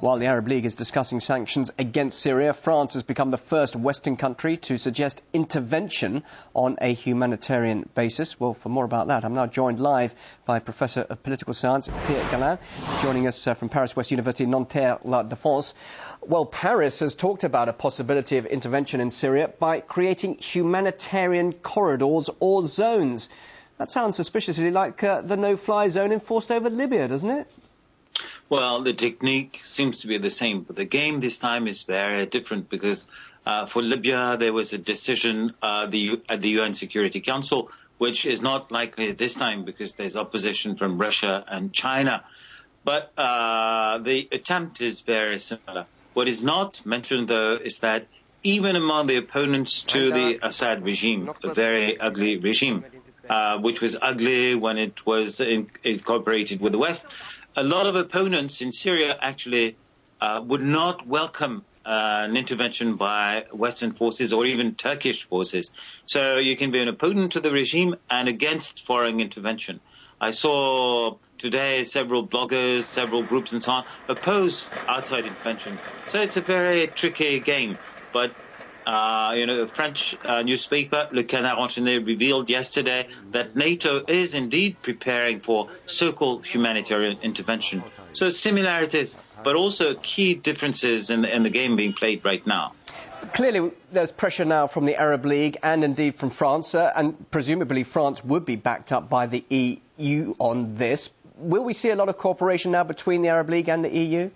While the Arab League is discussing sanctions against Syria, France has become the first Western country to suggest intervention on a humanitarian basis. Well, for more about that, I'm now joined live by Professor of Political Science, Pierre Galin, joining us from Paris West University, Nanterre La Défense. Well, Paris has talked about a possibility of intervention in Syria by creating humanitarian corridors or zones. That sounds suspiciously like the no-fly zone enforced over Libya, doesn't it? Well, the technique seems to be the same, but the game this time is very different because for Libya there was a decision at the UN Security Council, which is not likely this time because there's opposition from Russia and China. But the attempt is very similar. What is not mentioned, though, is that even among the opponents to the Assad regime, a very ugly regime, which was ugly when it was incorporated with the West, a lot of opponents in Syria actually would not welcome an intervention by Western forces or even Turkish forces. So you can be an opponent to the regime and against foreign intervention. I saw today several bloggers, several groups and so on oppose outside intervention. So it's a very tricky game. But a French newspaper, Le Canard Enchaîné, revealed yesterday that NATO is indeed preparing for so-called humanitarian intervention. So similarities, but also key differences in the game being played right now. Clearly, there's pressure now from the Arab League and indeed from France, and presumably France would be backed up by the EU on this. Will we see a lot of cooperation now between the Arab League and the EU?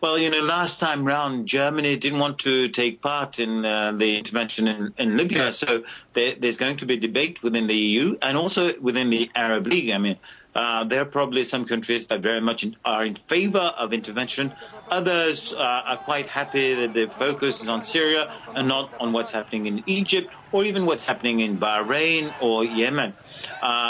Well, last time round, Germany didn't want to take part in the intervention in Libya, so there's going to be debate within the EU and also within the Arab League. I mean, there are probably some countries that very much are in favor of intervention. Others are quite happy that the focus is on Syria and not on what's happening in Egypt or even what's happening in Bahrain or Yemen.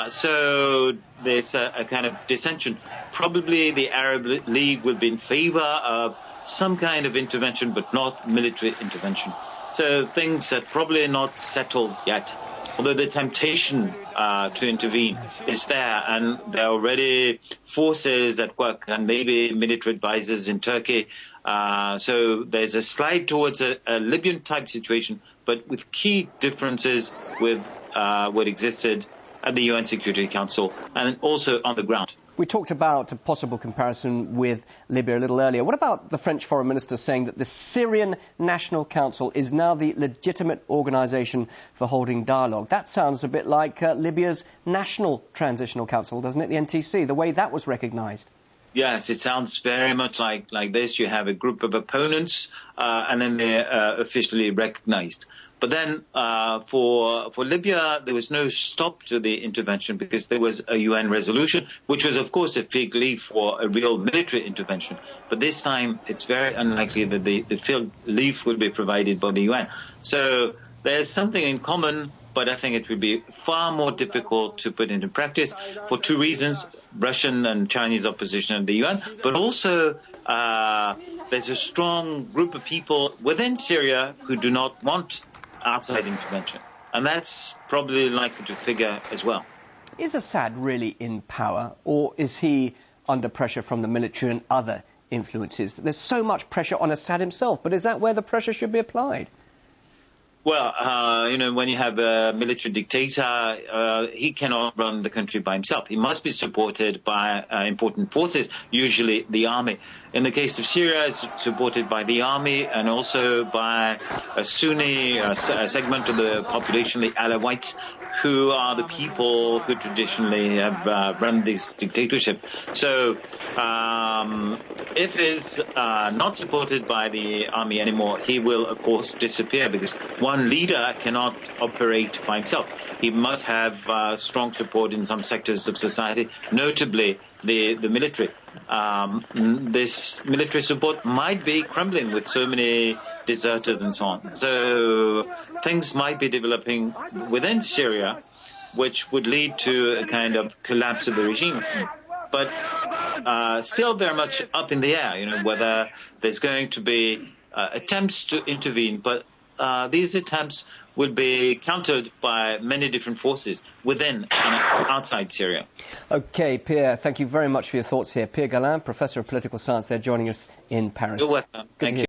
So there's a kind of dissension. Probably the Arab League will be in favor of some kind of intervention, but not military intervention. So things are probably not settled yet. Although the temptation to intervene is there, and there are already forces at work and maybe military advisors in Turkey. So there's a slide towards a Libyan-type situation, but with key differences with what existed at the UN Security Council and also on the ground. We talked about a possible comparison with Libya a little earlier. What about the French Foreign Minister saying that the Syrian National Council is now the legitimate organisation for holding dialogue? That sounds a bit like Libya's National Transitional Council, doesn't it, the NTC, the way that was recognised? Yes, it sounds very much like this. You have a group of opponents and then they're officially recognised. But then for Libya, there was no stop to the intervention because there was a UN resolution, which was, of course, a fig leaf for a real military intervention. But this time, it's very unlikely that the fig leaf will be provided by the UN. So there's something in common, but I think it would be far more difficult to put into practice for two reasons: Russian and Chinese opposition at the UN, but also there's a strong group of people within Syria who do not want outside intervention. And that's probably likely to figure as well. Is Assad really in power, or is he under pressure from the military and other influences? There's so much pressure on Assad himself, but is that where the pressure should be applied? Well, when you have a military dictator, he cannot run the country by himself. He must be supported by important forces, usually the army. In the case of Syria, it's supported by the army and also by a Sunni segment of the population, the Alawites, who are the people who traditionally have run this dictatorship. So if he's not supported by the army anymore, he will, of course, disappear because one leader cannot operate by himself. He must have strong support in some sectors of society, notably the military. This military support might be crumbling with so many deserters and so on. So things might be developing within Syria, which would lead to a kind of collapse of the regime. But still very much up in the air, whether there's going to be attempts to intervene. But these attempts will be countered by many different forces within and outside Syria. OK, Pierre, thank you very much for your thoughts here. Pierre Galin, Professor of Political Science, there joining us in Paris. You're welcome. Thank you.